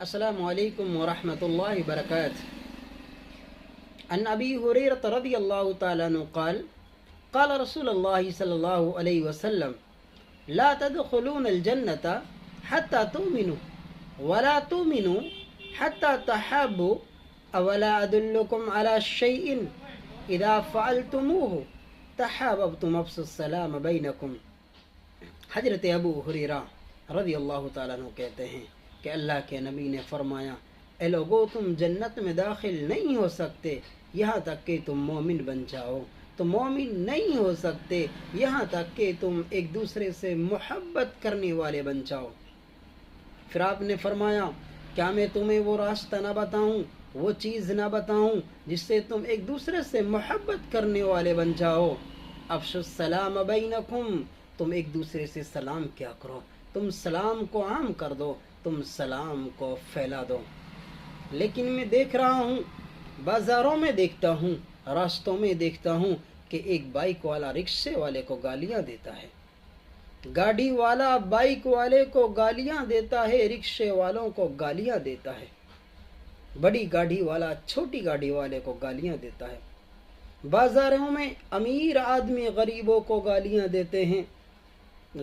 السلام علیکم ورحمۃ اللہ وبرکاتہ. عن ابی ہریرہ رضی اللہ تعالی عنہ قال قال رسول اللہ صلی اللہ علیہ وسلم لا تدخلون الجنة حتى تؤمنوا ولا تؤمنوا حتى تحابوا اولا ادلكم على شيء اذا فعلتموه تحاببتم افشوا السلام بینکم. حضرت ابو ہریرہ رضی اللہ تعالیٰ عنہ کہتے ہیں کہ اللہ کے نبی نے فرمایا، اے لوگو تم جنت میں داخل نہیں ہو سکتے یہاں تک کہ تم مومن بن جاؤ. تم مومن نہیں ہو سکتے یہاں تک کہ تم ایک دوسرے سے محبت کرنے والے بن جاؤ. پھر آپ نے فرمایا، کیا میں تمہیں وہ راستہ نہ بتاؤں، وہ چیز نہ بتاؤں جس سے تم ایک دوسرے سے محبت کرنے والے بن جاؤ. افشوا السلام بینکم، تم ایک دوسرے سے سلام کیا کرو، تم سلام کو عام کر دو، تم سلام کو پھیلا دو. لیکن میں دیکھ رہا ہوں، بازاروں میں دیکھتا ہوں، راستوں میں دیکھتا ہوں کہ ایک بائک والا رکشے والے کو گالیاں دیتا ہے، گاڑی والا بائک والے کو گالیاں دیتا ہے، رکشے والوں کو گالیاں دیتا ہے، بڑی گاڑی والا چھوٹی گاڑی والے کو گالیاں دیتا ہے. بازاروں میں امیر آدمی غریبوں کو گالیاں دیتے ہیں،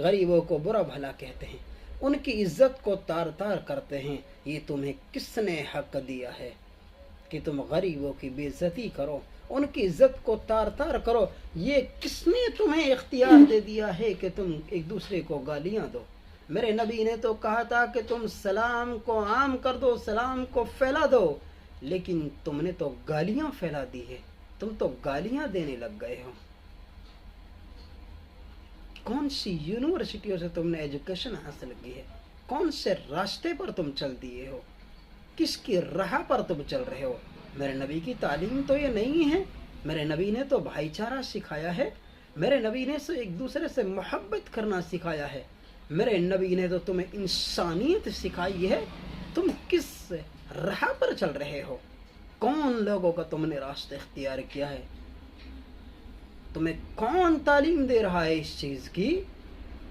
غریبوں کو برا بھلا کہتے ہیں، ان کی عزت کو تار تار کرتے ہیں. یہ تمہیں کس نے حق دیا ہے کہ تم غریبوں کی بے عزتی کرو، ان کی عزت کو تار تار کرو؟ یہ کس نے تمہیں اختیار دے دیا ہے کہ تم ایک دوسرے کو گالیاں دو؟ میرے نبی نے تو کہا تھا کہ تم سلام کو عام کر دو، سلام کو پھیلا دو، لیکن تم نے تو گالیاں پھیلا دی ہے، تم تو گالیاں دینے لگ گئے ہو. کون سی یونیورسٹیوں سے تم نے ایجوکیشن حاصل کی ہے؟ کون سے راستے پر تم چل دیے ہو؟ کس کی راہ پر تم چل رہے ہو؟ میرے نبی کی تعلیم تو یہ نہیں ہے. میرے نبی نے تو بھائی چارہ سکھایا ہے، میرے نبی نے ایک دوسرے سے محبت کرنا سکھایا ہے، میرے نبی نے تو تمہیں انسانیت سکھائی ہے. تم کس راہ پر چل رہے ہو؟ کون لوگوں کا تم نے راستہ اختیار کیا ہے؟ تمہیں کون تعلیم دے رہا ہے اس چیز کی